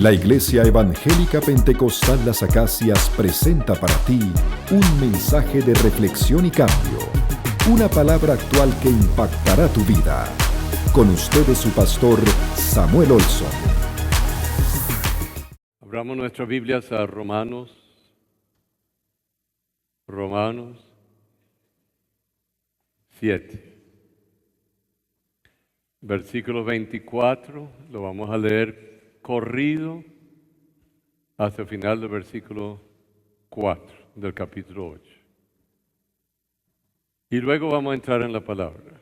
La Iglesia Evangélica Pentecostal Las Acacias presenta para ti un mensaje de reflexión y cambio, una palabra actual que impactará tu vida. Con ustedes su pastor Samuel Olson. Abramos nuestras Biblias a Romanos 7. Versículo 24, lo vamos a leer corrido hasta el final del versículo 4 del capítulo 8. Y luego vamos a entrar en la palabra.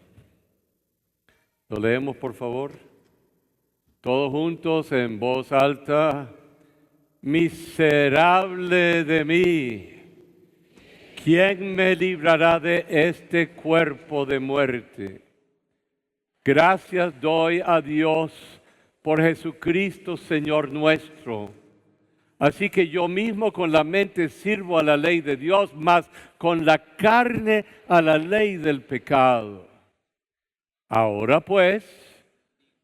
Lo leemos, por favor. Todos juntos en voz alta. Miserable de mí, ¿quién me librará de este cuerpo de muerte? Gracias doy a Dios por Jesucristo, Señor nuestro. Así que yo mismo con la mente sirvo a la ley de Dios, mas con la carne a la ley del pecado. Ahora pues,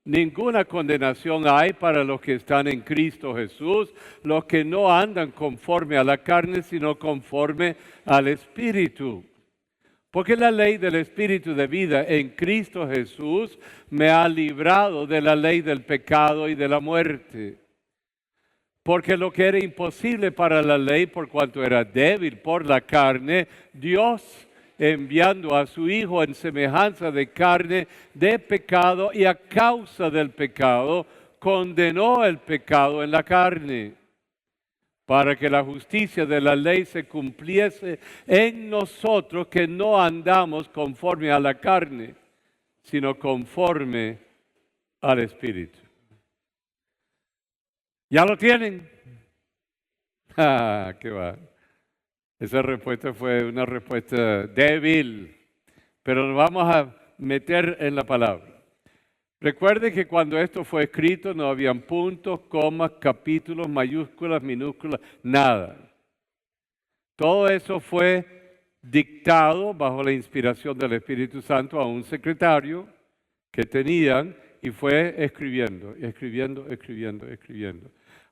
ninguna condenación hay para los que están en Cristo Jesús, los que no andan conforme a la carne, sino conforme al Espíritu. Porque la ley del Espíritu de vida en Cristo Jesús me ha librado de la ley del pecado y de la muerte. Porque lo que era imposible para la ley, por cuanto era débil por la carne, Dios, enviando a su Hijo en semejanza de carne, de pecado y a causa del pecado, condenó el pecado en la carne, para que la justicia de la ley se cumpliese en nosotros, que no andamos conforme a la carne, sino conforme al Espíritu. ¿Ya lo tienen? ¡Qué va! Esa respuesta fue una respuesta débil, pero nos vamos a meter en la palabra. Recuerde que cuando esto fue escrito no habían puntos, comas, capítulos, mayúsculas, minúsculas, nada. Todo eso fue dictado bajo la inspiración del Espíritu Santo a un secretario que tenían y fue escribiendo.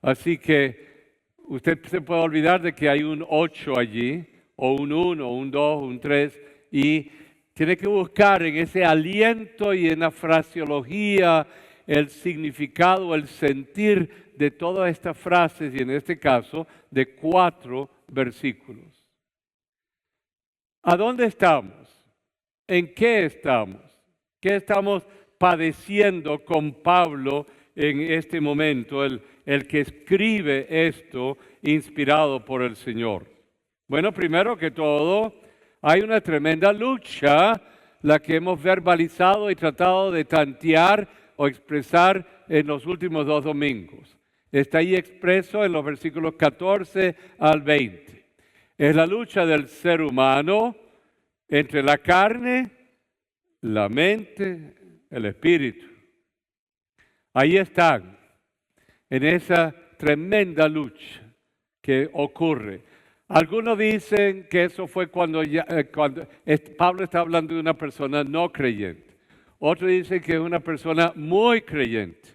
Así que usted se puede olvidar de que hay un 8 allí, o un 1, un 2, un 3, y tiene que buscar en ese aliento y en la fraseología el significado, el sentir de todas estas frases, y en este caso de 4 versículos. ¿A dónde estamos? ¿En qué estamos? ¿Qué estamos padeciendo con Pablo en este momento, el que escribe esto inspirado por el Señor? Bueno, primero que todo, hay una tremenda lucha, la que hemos verbalizado y tratado de tantear o expresar en los últimos 2 domingos. Está ahí expreso en los versículos 14 al 20. Es la lucha del ser humano entre la carne, la mente, el espíritu. Ahí están, en esa tremenda lucha que ocurre. Algunos dicen que eso fue cuando Pablo está hablando de una persona no creyente. Otros dicen que es una persona muy creyente.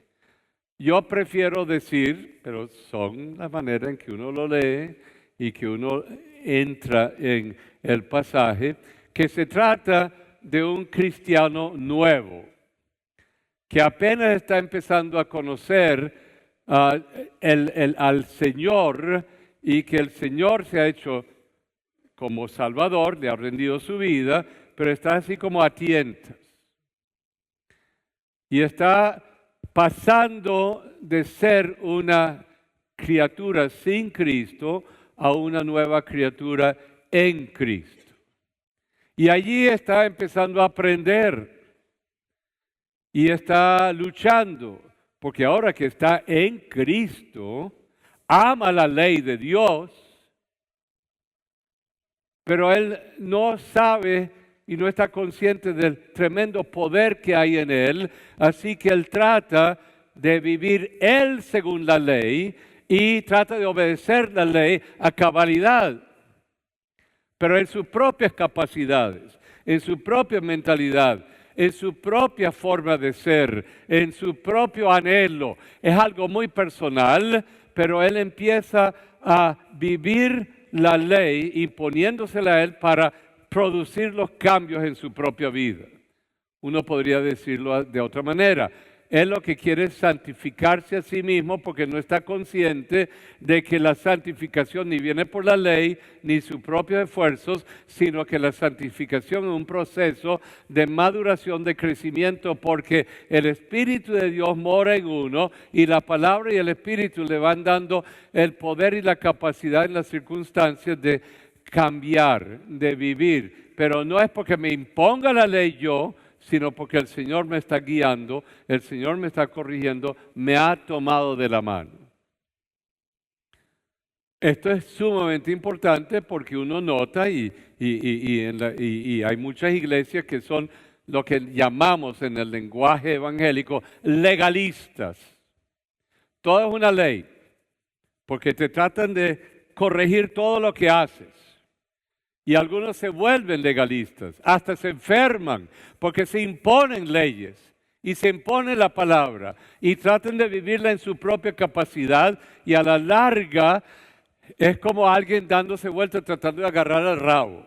Yo prefiero decir, pero son la manera en que uno lo lee y que uno entra en el pasaje, que se trata de un cristiano nuevo, que apenas está empezando a conocer al Señor, y que el Señor se ha hecho como Salvador, le ha rendido su vida, pero está así como a tientas. Y está pasando de ser una criatura sin Cristo a una nueva criatura en Cristo. Y allí está empezando a aprender y está luchando, porque ahora que está en Cristo, ama la ley de Dios, pero él no sabe y no está consciente del tremendo poder que hay en él, así que él trata de vivir él según la ley y trata de obedecer la ley a cabalidad, pero en sus propias capacidades, en su propia mentalidad, en su propia forma de ser, en su propio anhelo. Es algo muy personal, pero él empieza a vivir la ley, imponiéndosela a él para producir los cambios en su propia vida. Uno podría decirlo de otra manera. Él lo que quiere es santificarse a sí mismo porque no está consciente de que la santificación ni viene por la ley ni sus propios esfuerzos, sino que la santificación es un proceso de maduración, de crecimiento, porque el Espíritu de Dios mora en uno y la palabra y el Espíritu le van dando el poder y la capacidad en las circunstancias de cambiar, de vivir. Pero no es porque me imponga la ley yo, sino porque el Señor me está guiando, el Señor me está corrigiendo, me ha tomado de la mano. Esto es sumamente importante porque uno nota y hay muchas iglesias que son lo que llamamos en el lenguaje evangélico legalistas. Todo es una ley, porque te tratan de corregir todo lo que haces. Y algunos se vuelven legalistas, hasta se enferman, porque se imponen leyes y se impone la palabra y tratan de vivirla en su propia capacidad y a la larga es como alguien dándose vuelta tratando de agarrar el rabo.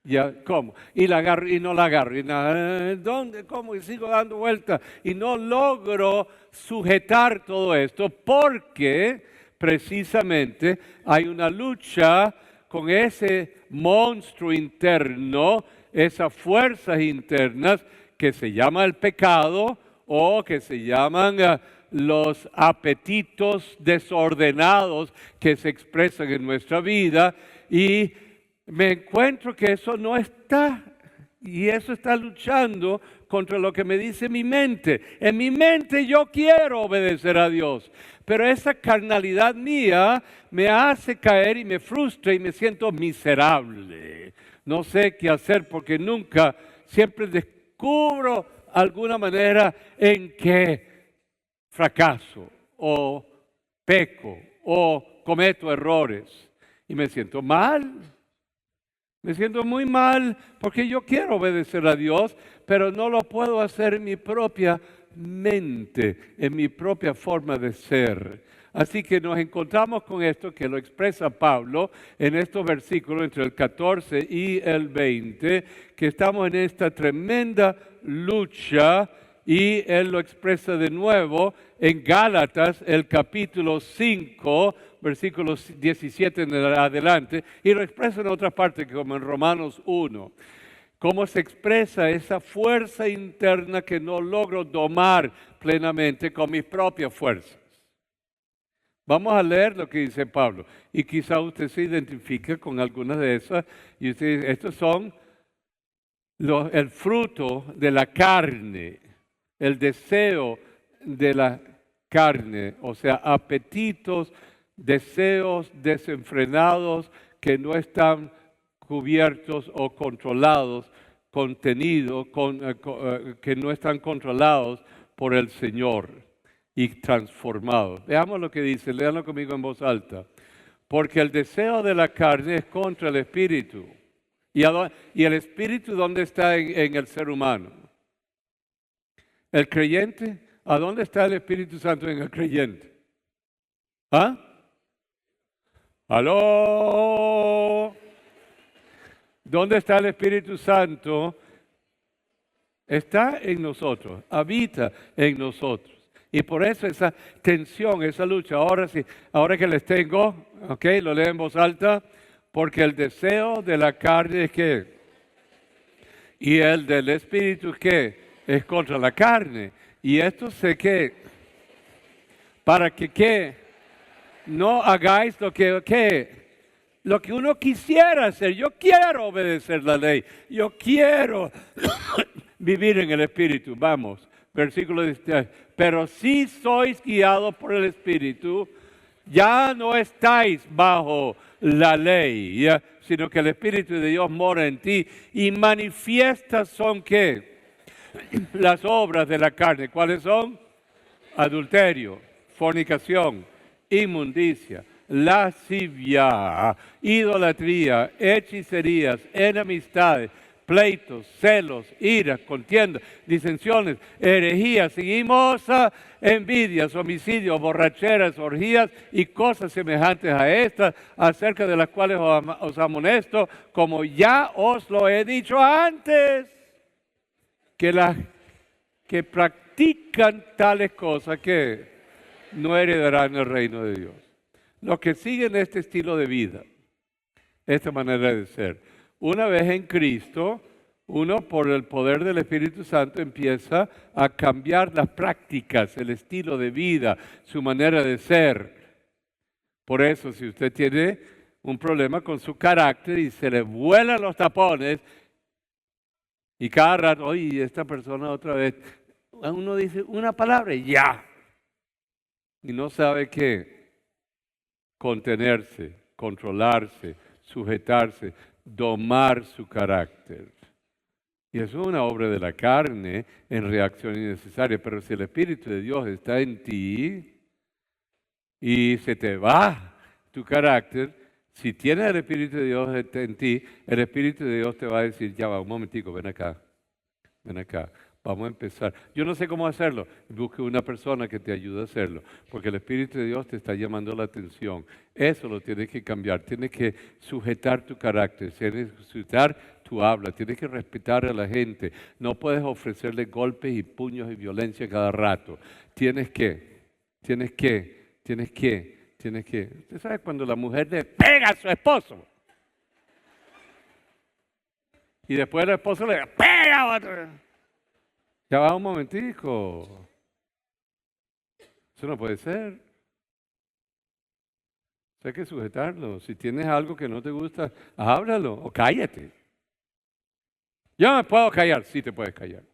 Ya, ¿cómo? Y la agarro y no la agarro. Y nada, ¿dónde? ¿Cómo? Y sigo dando vueltas y no logro sujetar todo esto porque precisamente hay una lucha con ese monstruo interno, esas fuerzas internas que se llama el pecado o que se llaman los apetitos desordenados que se expresan en nuestra vida y me encuentro que eso no está y eso está luchando contra lo que me dice mi mente. En mi mente yo quiero obedecer a Dios, pero esa carnalidad mía me hace caer y me frustra y me siento miserable. No sé qué hacer porque nunca, siempre descubro alguna manera en que fracaso o peco o cometo errores y me siento mal. Me siento muy mal porque yo quiero obedecer a Dios, pero no lo puedo hacer en mi propia mente, en mi propia forma de ser. Así que nos encontramos con esto que lo expresa Pablo en estos versículos entre el 14 y el 20, que estamos en esta tremenda lucha y él lo expresa de nuevo en Gálatas, el capítulo 5, versículos 17 en adelante, y lo expresa en otra parte como en Romanos 1. Cómo se expresa esa fuerza interna que no logro domar plenamente con mis propias fuerzas. Vamos a leer lo que dice Pablo, y quizá usted se identifique con algunas de esas, y usted dice, estos son el fruto de la carne, el deseo de la carne, o sea, apetitos, deseos desenfrenados que no están cubiertos o controlados, contenidos, que no están controlados por el Señor y transformados. Veamos lo que dice, léanlo conmigo en voz alta. Porque el deseo de la carne es contra el espíritu. ¿Y el espíritu dónde está en el ser humano? ¿El creyente? ¿A dónde está el Espíritu Santo en el creyente? ¿Ah? ¿Aló? ¿Dónde está el Espíritu Santo? Está en nosotros, habita en nosotros. Y por eso esa tensión, esa lucha, ahora sí, ahora que les tengo, ok, lo leo en voz alta, porque el deseo de la carne es que, y el del Espíritu es que, es contra la carne. Y esto sé que, para que ¿qué? No hagáis lo que uno quisiera hacer. Yo quiero obedecer la ley. Yo quiero vivir en el Espíritu. Vamos, versículo 16. Pero si sois guiados por el Espíritu, ya no estáis bajo la ley, sino que el Espíritu de Dios mora en ti y manifiestas son ¿qué? Las obras de la carne. ¿Cuáles son? Adulterio, fornicación, inmundicia, lascivia, idolatría, hechicerías, enemistades, pleitos, celos, iras, contiendas, disensiones, herejías, seguimos envidias, homicidios, borracheras, orgías y cosas semejantes a estas, acerca de las cuales os amonesto, como ya os lo he dicho antes, que las que practican tales cosas que no heredarán el reino de Dios. Los que siguen este estilo de vida, esta manera de ser, una vez en Cristo, uno por el poder del Espíritu Santo empieza a cambiar las prácticas, el estilo de vida, su manera de ser. Por eso, si usted tiene un problema con su carácter y se le vuelan los tapones, y cada rato, oye, esta persona otra vez, uno dice una palabra y ya. Y no sabe qué, contenerse, controlarse, sujetarse, domar su carácter. Y eso es una obra de la carne en reacción innecesaria. Pero si el Espíritu de Dios está en ti y se te va tu carácter, si tienes el Espíritu de Dios en ti, el Espíritu de Dios te va a decir, ya va, un momentico, ven acá, vamos a empezar. Yo no sé cómo hacerlo, busque una persona que te ayude a hacerlo, porque el Espíritu de Dios te está llamando la atención. Eso lo tienes que cambiar, tienes que sujetar tu carácter, tienes que sujetar tu habla, tienes que respetar a la gente. No puedes ofrecerle golpes y puños y violencia cada rato. Tienes que. Usted sabe cuando la mujer le pega a su esposo y después el esposo le pega a otro. Ya va un momentico. Eso no puede ser. Hay que sujetarlo. Si tienes algo que no te gusta, háblalo o cállate. Yo me puedo callar. Sí te puedes callar.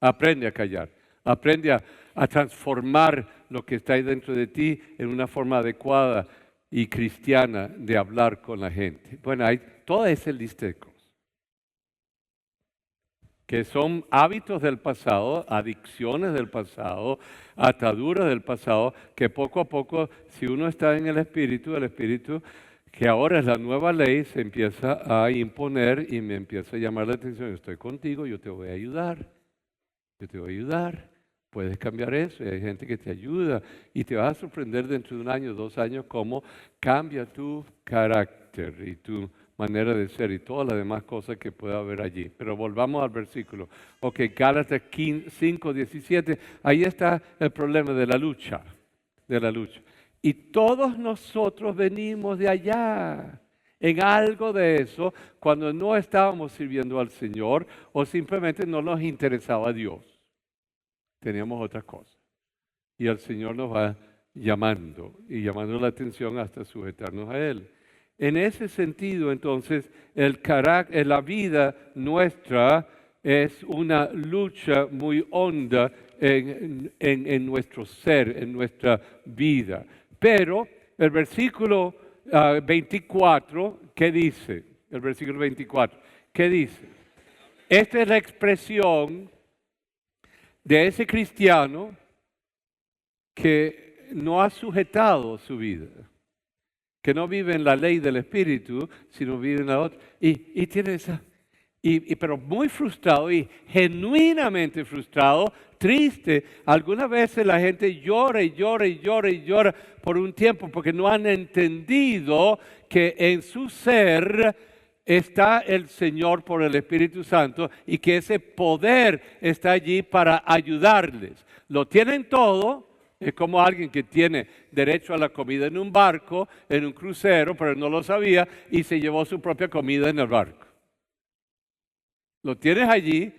Aprende a callar. Aprende a transformar lo que está ahí dentro de ti en una forma adecuada y cristiana de hablar con la gente. Bueno, hay toda esa lista de cosas que son hábitos del pasado, adicciones del pasado, ataduras del pasado, que poco a poco, si uno está en el Espíritu, que ahora es la nueva ley, se empieza a imponer y me empieza a llamar la atención. Yo estoy contigo, yo te voy a ayudar. Puedes cambiar eso y hay gente que te ayuda y te vas a sorprender dentro de 1 año, 2 años cómo cambia tu carácter y tu manera de ser y todas las demás cosas que pueda haber allí. Pero volvamos al versículo. Ok, Gálatas 5:17, ahí está el problema de la lucha. Y todos nosotros venimos de allá. En algo de eso, cuando no estábamos sirviendo al Señor o simplemente no nos interesaba a Dios. Teníamos otras cosas. Y el Señor nos va llamando y llamando la atención hasta sujetarnos a Él. En ese sentido, entonces, la vida nuestra es una lucha muy honda en nuestro ser, en nuestra vida. Pero el versículo 24, ¿qué dice? El versículo 24, ¿qué dice? Esta es la expresión de ese cristiano que no ha sujetado su vida, que no vive en la ley del Espíritu, sino vive en la otra. Y tiene esa, pero muy frustrado y genuinamente frustrado, triste. Algunas veces la gente llora por un tiempo porque no han entendido que en su ser está el Señor por el Espíritu Santo y que ese poder está allí para ayudarles. Lo tienen todo. Es como alguien que tiene derecho a la comida en un barco, en un crucero, pero no lo sabía y se llevó su propia comida en el barco. Lo tienes allí,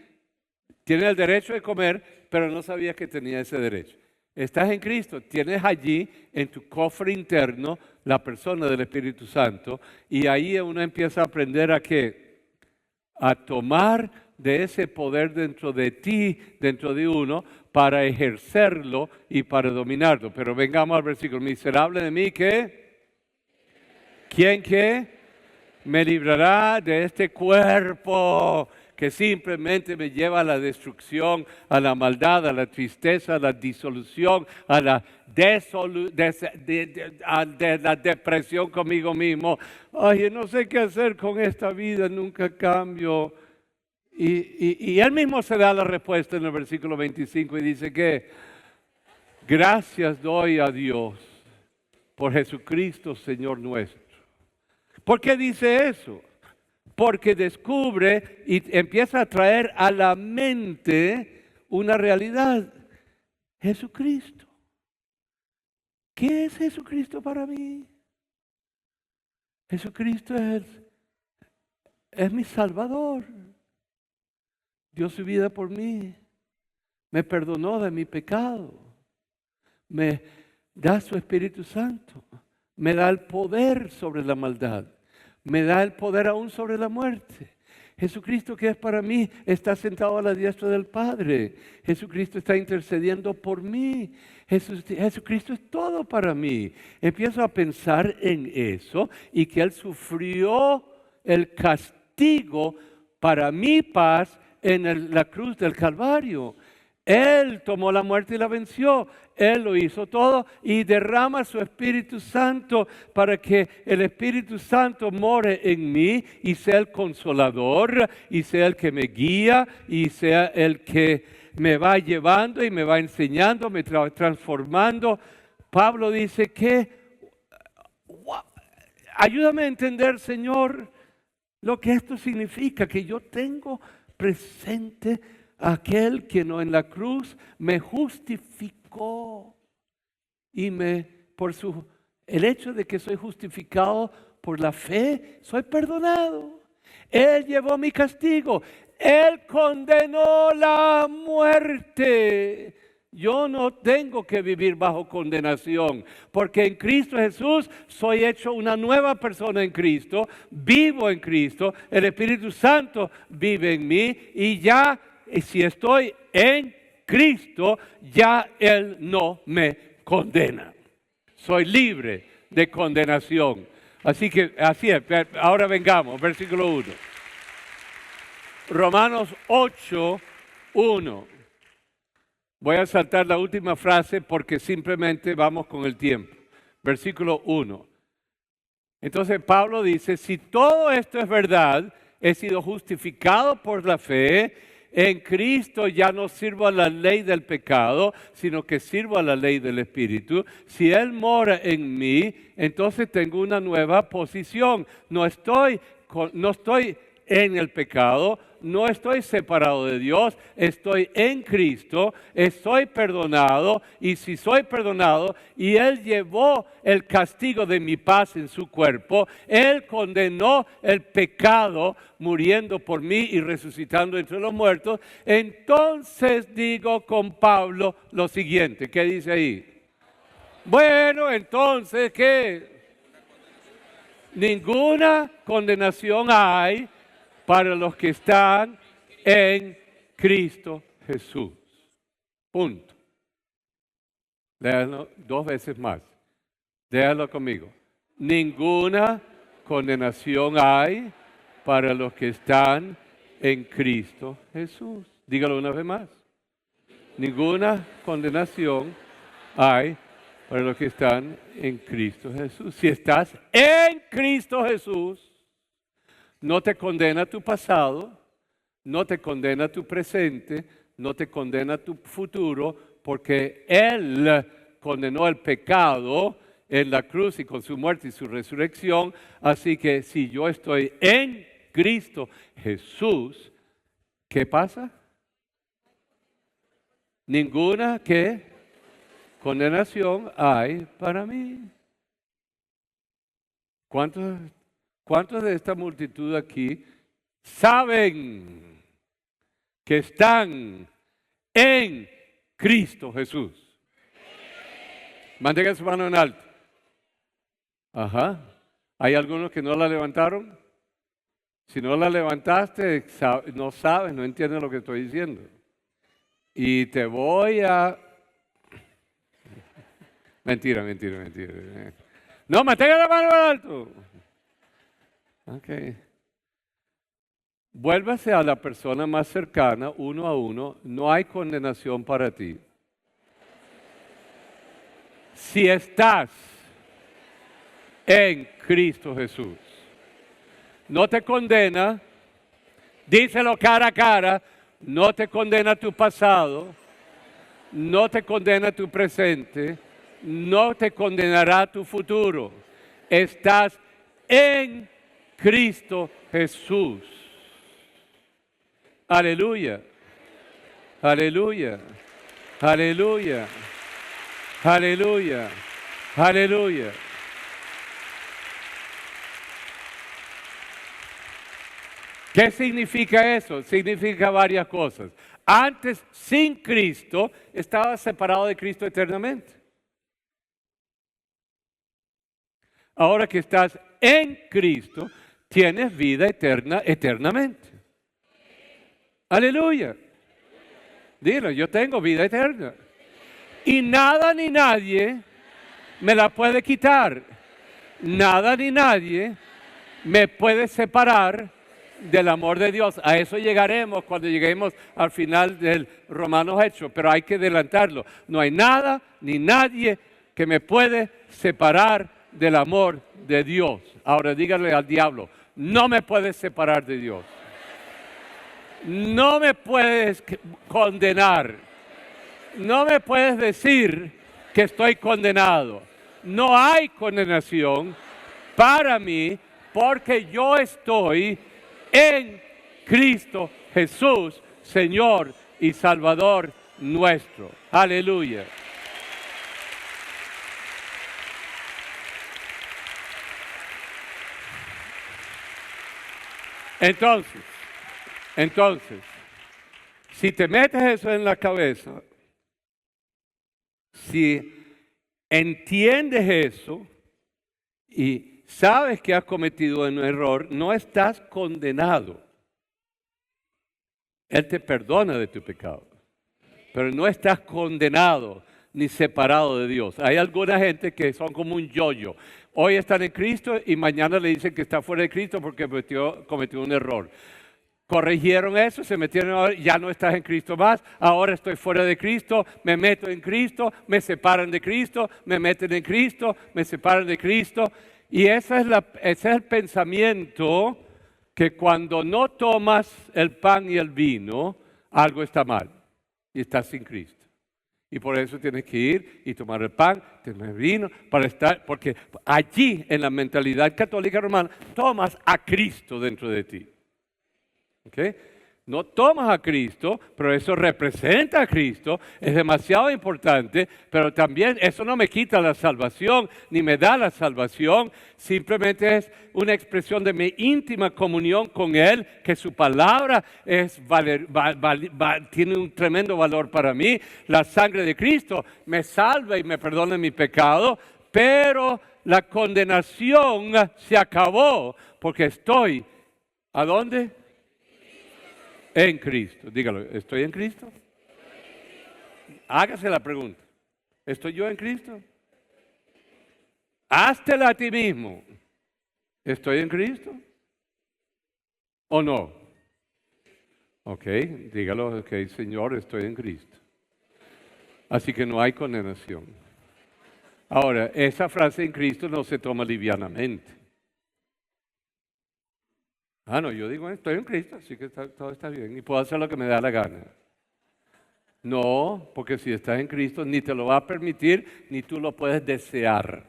tienes el derecho de comer, pero no sabías que tenía ese derecho. Estás en Cristo, tienes allí en tu cofre interno la persona del Espíritu Santo y ahí uno empieza a aprender a ¿qué? A tomar de ese poder dentro de ti, dentro de uno, para ejercerlo y para dominarlo. Pero vengamos al versículo. Miserable de mí, ¿qué? ¿Quién qué? Me librará de este cuerpo que que simplemente me lleva a la destrucción, a la maldad, a la tristeza, a la disolución, a la la depresión conmigo mismo. Ay, yo no sé qué hacer con esta vida, nunca cambio. Y él mismo se da la respuesta en el versículo 25 y dice que gracias doy a Dios por Jesucristo, Señor nuestro. ¿Por qué dice eso? Porque descubre y empieza a traer a la mente una realidad. Jesucristo. ¿Qué es Jesucristo para mí? Jesucristo es mi Salvador. Dio su vida por mí. Me perdonó de mi pecado. Me da su Espíritu Santo. Me da el poder sobre la maldad. Me da el poder aún sobre la muerte. Jesucristo, que es para mí, está sentado a la diestra del Padre. Jesucristo está intercediendo por mí. Jesucristo es todo para mí. Empiezo a pensar en eso y que Él sufrió el castigo para mi paz en la cruz del Calvario. Él tomó la muerte y la venció. Él lo hizo todo y derrama su Espíritu Santo para que el Espíritu Santo more en mí y sea el consolador y sea el que me guía y sea el que me va llevando y me va enseñando, me transformando. Pablo dice que ayúdame a entender, Señor, lo que esto significa, que yo tengo presente aquel que no en la cruz me justificó y el hecho de que soy justificado por la fe, soy perdonado. Él llevó mi castigo, Él condenó la muerte. Yo no tengo que vivir bajo condenación, porque en Cristo Jesús soy hecho una nueva persona en Cristo, vivo en Cristo, el Espíritu Santo vive en mí y ya si estoy en Cristo, ya Él no me condena. Soy libre de condenación. Así es. Ahora vengamos, versículo 1. Romanos 8, 1. Voy a saltar la última frase porque simplemente vamos con el tiempo. Versículo 1. Entonces Pablo dice, si todo esto es verdad, he sido justificado por la fe. En Cristo ya no sirvo a la ley del pecado, sino que sirvo a la ley del Espíritu. Si Él mora en mí, entonces tengo una nueva posición. No estoy en el pecado, no estoy separado de Dios, estoy en Cristo, estoy perdonado y si soy perdonado y Él llevó el castigo de mi paz en su cuerpo, Él condenó el pecado muriendo por mí y resucitando entre los muertos, entonces digo con Pablo lo siguiente, ¿qué dice ahí? Bueno, entonces, ¿qué? Ninguna condenación hay para los que están en Cristo Jesús. Punto. Léalo 2 veces más. Léalo conmigo. Ninguna condenación hay para los que están en Cristo Jesús. Dígalo una vez más. Ninguna condenación hay para los que están en Cristo Jesús. Si estás en Cristo Jesús, no te condena tu pasado, no te condena tu presente, no te condena tu futuro, porque Él condenó el pecado en la cruz y con su muerte y su resurrección. Así que si yo estoy en Cristo Jesús, ¿qué pasa? Ninguna condenación hay para mí. ¿Cuántos de esta multitud aquí saben que están en Cristo Jesús? Mantengan su mano en alto. Ajá. ¿Hay algunos que no la levantaron? Si no la levantaste, no sabes, no entiendes lo que estoy diciendo. Y te voy a... Mentira. No, mantenga la mano en alto. Ok. vuélvase a la persona más cercana, uno a uno, no hay condenación para ti. Si estás en Cristo Jesús, no te condena, díselo cara a cara, no te condena tu pasado, no te condena tu presente, no te condenará tu futuro. Estás en Cristo Jesús. Aleluya, aleluya, aleluya, aleluya, aleluya. ¿Qué significa eso? Significa varias cosas. Antes, sin Cristo, estabas separado de Cristo eternamente. Ahora que estás en Cristo, tienes vida eterna eternamente. Aleluya. Dilo, yo tengo vida eterna. Y nada ni nadie me la puede quitar. Nada ni nadie me puede separar del amor de Dios. A eso llegaremos cuando lleguemos al final del Romanos Hechos, pero hay que adelantarlo. No hay nada ni nadie que me puede separar del amor de Dios. Ahora dígale al diablo, no me puedes separar de Dios. No me puedes condenar. No me puedes decir que estoy condenado. No hay condenación para mí porque yo estoy en Cristo Jesús, Señor y Salvador nuestro. Aleluya. Entonces, si te metes eso en la cabeza, si entiendes eso y sabes que has cometido un error, no estás condenado. Él te perdona de tu pecado, pero no estás condenado ni separado de Dios. Hay alguna gente que son como un yo-yo. Hoy están en Cristo y mañana le dicen que está fuera de Cristo porque cometió un error. Corrigieron eso, se metieron, ya no estás en Cristo más, ahora estoy fuera de Cristo, me meto en Cristo, me separan de Cristo, me meten en Cristo, me separan de Cristo. Y ese es el pensamiento que cuando no tomas el pan y el vino, algo está mal y estás sin Cristo. Y por eso tienes que ir y tomar el pan, tomar el vino, para estar, porque allí en la mentalidad católica romana tomas a Cristo dentro de ti. ¿Okay? No tomas a Cristo, pero eso representa a Cristo, es demasiado importante, pero también eso no me quita la salvación, ni me da la salvación, simplemente es una expresión de mi íntima comunión con Él, que su palabra tiene un tremendo valor para mí. La sangre de Cristo me salva y me perdona mi pecado, pero la condenación se acabó, porque estoy, ¿a dónde? En Cristo. Dígalo, ¿estoy en Cristo? Hágase la pregunta. ¿Estoy yo en Cristo? Háztela a ti mismo. ¿Estoy en Cristo? ¿O no? Ok, dígalo, ok, Señor, estoy en Cristo. Así que no hay condenación. Ahora, esa frase en Cristo no se toma livianamente. No, yo digo, estoy en Cristo, así que todo está bien y puedo hacer lo que me da la gana. No, porque si estás en Cristo ni te lo va a permitir, ni tú lo puedes desear.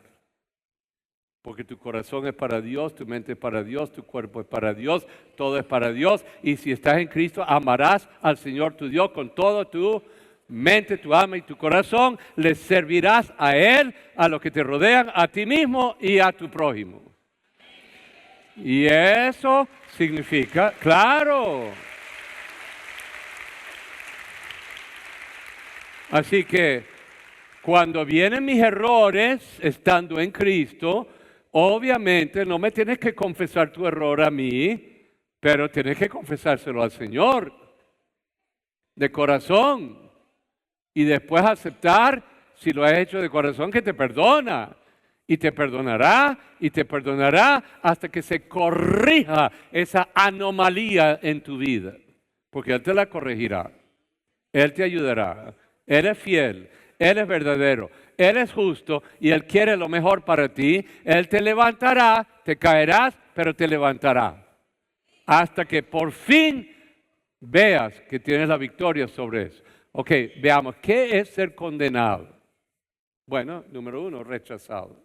Porque tu corazón es para Dios, tu mente es para Dios, tu cuerpo es para Dios, todo es para Dios. Y si estás en Cristo, amarás al Señor tu Dios con todo tu mente, tu alma y tu corazón. Le servirás a Él, a los que te rodean, a ti mismo y a tu prójimo. Y eso significa, claro. Así que cuando vienen mis errores estando en Cristo, obviamente no me tienes que confesar tu error a mí, pero tienes que confesárselo al Señor de corazón y después aceptar, si lo has hecho de corazón, que te perdona. Y te perdonará y te perdonará hasta que se corrija esa anomalía en tu vida. Porque Él te la corregirá. Él te ayudará. Él es fiel. Él es verdadero. Él es justo y Él quiere lo mejor para ti. Él te levantará, te caerás, pero te levantará. Hasta que por fin veas que tienes la victoria sobre eso. Ok, veamos, ¿qué es ser condenado? Bueno, número 1, rechazado.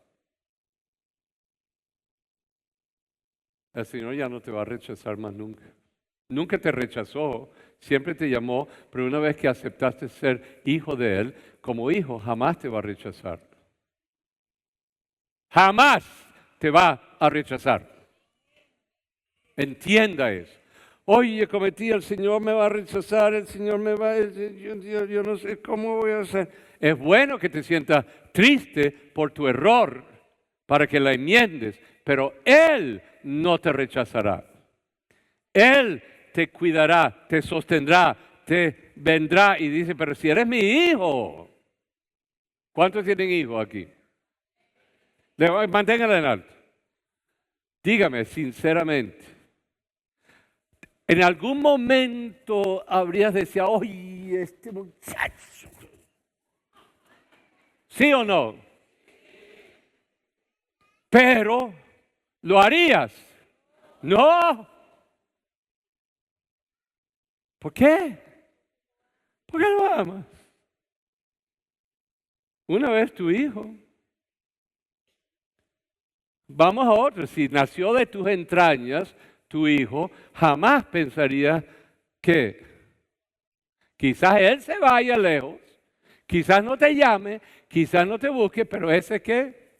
El Señor ya no te va a rechazar más nunca. Nunca te rechazó, siempre te llamó, pero una vez que aceptaste ser hijo de Él, como hijo, jamás te va a rechazar. Jamás te va a rechazar. Entienda eso. Oye, cometí, el Señor me va a rechazar, el Señor me va a... Yo no sé cómo voy a hacer. Es bueno que te sientas triste por tu error para que la enmiendes, pero Él no te rechazará. Él te cuidará, te sostendrá, te vendrá y dice, pero si eres mi hijo. ¿Cuántos tienen hijos aquí? Manténganla en alto. Dígame sinceramente. En algún momento habrías deseado, oye, este muchacho. ¿Sí o no? Pero, ¿lo harías? No. ¿Por qué? ¿Por qué lo amas? Una vez tu hijo. Vamos a otro. Si nació de tus entrañas, tu hijo, jamás pensaría que quizás él se vaya lejos, quizás no te llame, quizás no te busque, pero ese qué.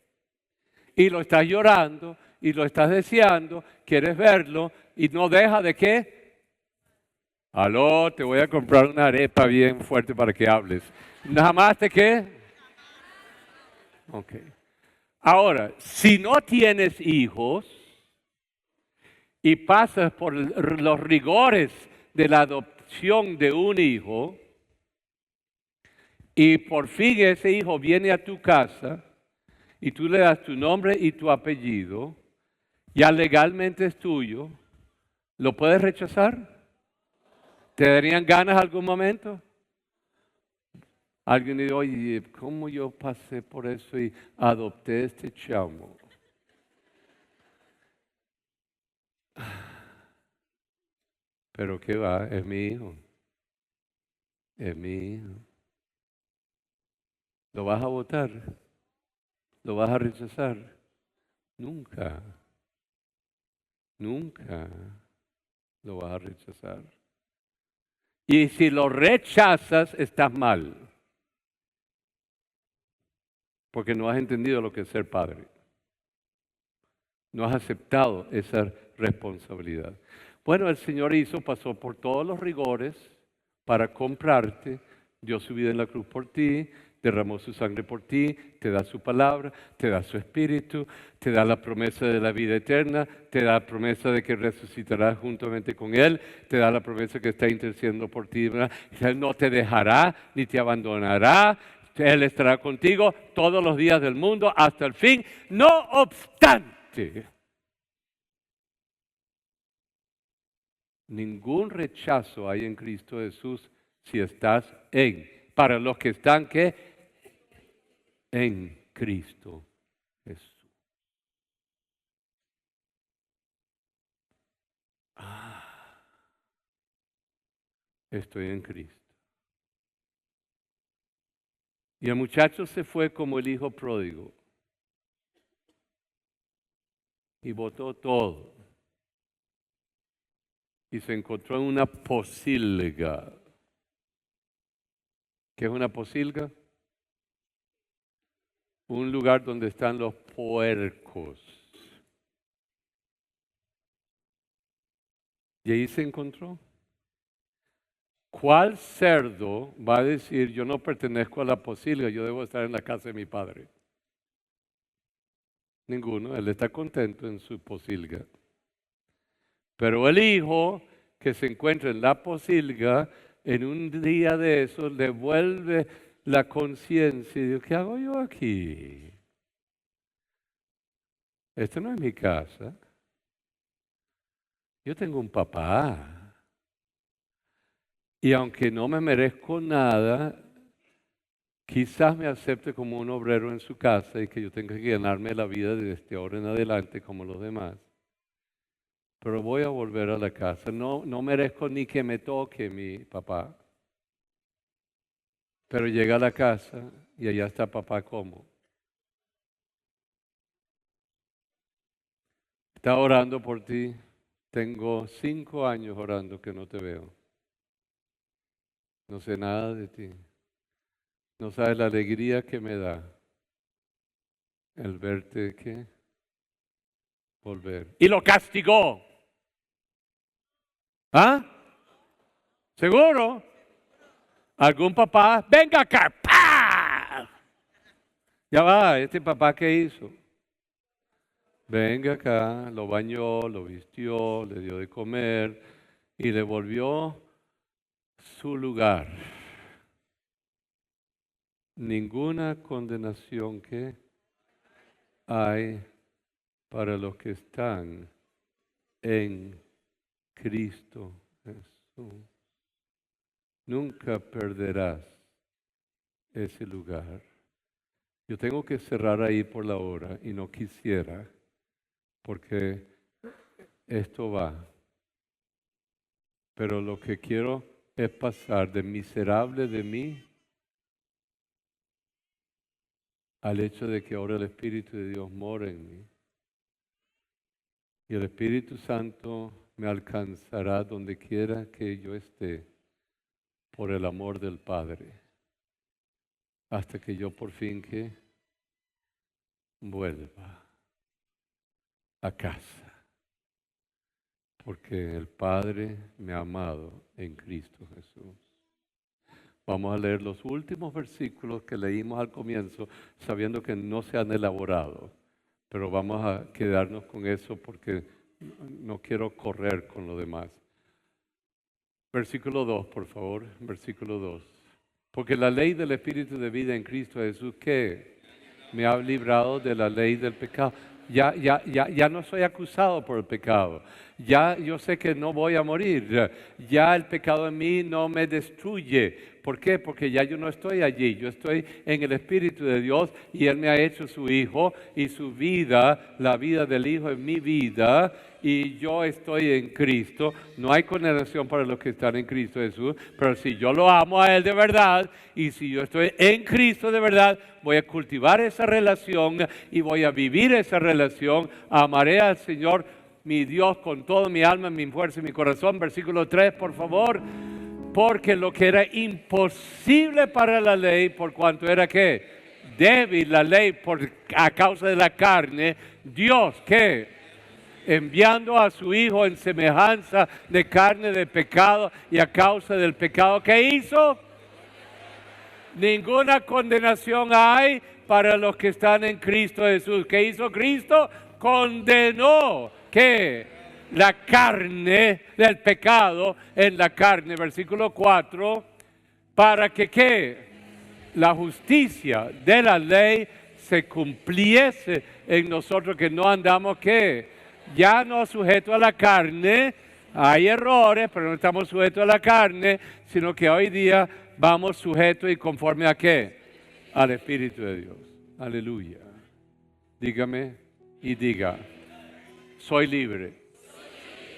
Y lo estás llorando y lo estás deseando, quieres verlo y no deja de qué. Aló, te voy a comprar una arepa bien fuerte para que hables. Nada más de qué. Ok. Ahora, si no tienes hijos y pasas por los rigores de la adopción de un hijo y por fin ese hijo viene a tu casa y tú le das tu nombre y tu apellido, ya legalmente es tuyo, ¿lo puedes rechazar? ¿Te darían ganas algún momento? Alguien dice, oye, ¿cómo yo pasé por eso y adopté este chamo? Pero ¿qué va? Es mi hijo. Es mi hijo. ¿Lo vas a votar? ¿Lo vas a rechazar? Nunca. Nunca lo vas a rechazar. Y si lo rechazas, estás mal. Porque no has entendido lo que es ser padre. No has aceptado esa responsabilidad. Bueno, el Señor pasó por todos los rigores para comprarte, dio su vida en la cruz por ti, derramó su sangre por ti, te da su palabra, te da su espíritu, te da la promesa de la vida eterna, te da la promesa de que resucitarás juntamente con Él, te da la promesa que está intercediendo por ti, ¿verdad? Él no te dejará ni te abandonará, Él estará contigo todos los días del mundo hasta el fin. No obstante, ningún rechazo hay en Cristo Jesús si estás para los que están, ¿qué? En Cristo Jesús. Estoy en Cristo. Y el muchacho se fue como el hijo pródigo. Y botó todo. Y se encontró en una posilga. ¿Qué es una posilga? Un lugar donde están los puercos. Y ahí se encontró. ¿Cuál cerdo va a decir, yo no pertenezco a la posilga, yo debo estar en la casa de mi padre? Ninguno, él está contento en su posilga. Pero el hijo que se encuentra en la posilga, en un día de esos, le vuelve la conciencia y dice, ¿qué hago yo aquí? esta no es mi casa. Yo tengo un papá. Y aunque no me merezco nada, quizás me acepte como un obrero en su casa y que yo tenga que ganarme la vida desde ahora en adelante como los demás. Pero voy a volver a la casa. No merezco ni que me toque mi papá. Pero llega a la casa y allá está papá como. Está orando por ti. Tengo 5 años orando que no te veo. No sé nada de ti. No sabes la alegría que me da el verte que volver. Y lo castigó. ¿Ah? ¿Seguro? ¿Algún papá? Venga acá. ¡Pah! Ya va, ¿este papá qué hizo? Venga acá, lo bañó, lo vistió, le dio de comer y le volvió su lugar. Ninguna condenación que hay para los que están en Cristo Jesús. Nunca perderás ese lugar. Yo tengo que cerrar ahí por la hora y no quisiera, porque esto va. Pero lo que quiero es pasar de miserable de mí al hecho de que ahora el Espíritu de Dios mora en mí. Y el Espíritu Santo me alcanzará donde quiera que yo esté por el amor del Padre. Hasta que yo por fin que vuelva a casa. Porque el Padre me ha amado en Cristo Jesús. Vamos a leer los últimos versículos que leímos al comienzo, sabiendo que no se han elaborado. Pero vamos a quedarnos con eso porque no quiero correr con lo demás. Versículo 2, por favor. Versículo 2. Porque la ley del Espíritu de vida en Cristo Jesús, ¿qué? Me ha librado de la ley del pecado. Ya no soy acusado por el pecado. Ya yo sé que no voy a morir. Ya el pecado en mí no me destruye. ¿Por qué? Porque ya yo no estoy allí. Yo estoy en el Espíritu de Dios y Él me ha hecho su Hijo y su vida, la vida del Hijo es mi vida y yo estoy en Cristo. No hay condenación para los que están en Cristo Jesús, pero si yo lo amo a Él de verdad y si yo estoy en Cristo de verdad, voy a cultivar esa relación y voy a vivir esa relación. Amaré al Señor mi Dios con todo mi alma, mi fuerza y mi corazón. Versículo 3, por favor. Porque lo que era imposible para la ley, por cuanto era ¿qué? Débil la ley a causa de la carne, Dios ¿qué? Enviando a su Hijo en semejanza de carne de pecado y a causa del pecado, ¿qué hizo? Ninguna condenación hay para los que están en Cristo Jesús. ¿Qué hizo Cristo? Condenó ¿qué? La carne del pecado en la carne, versículo 4, para que ¿qué? La justicia de la ley se cumpliese en nosotros, que no andamos ¿qué? Ya no sujetos a la carne, hay errores, pero no estamos sujetos a la carne, sino que hoy día vamos sujetos y conforme a ¿qué? Al Espíritu de Dios. Aleluya. Dígame y diga, soy libre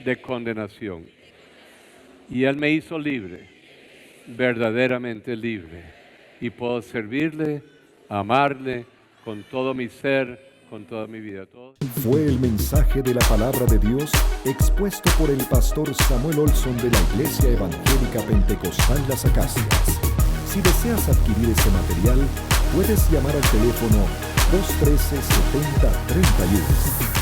de condenación. Y Él me hizo libre, verdaderamente libre. Y puedo servirle, amarle con todo mi ser, con toda mi vida. Fue el mensaje de la palabra de Dios expuesto por el pastor Samuel Olson de la Iglesia Evangélica Pentecostal Las Acacias. Si deseas adquirir ese material, puedes llamar al teléfono 213-7031.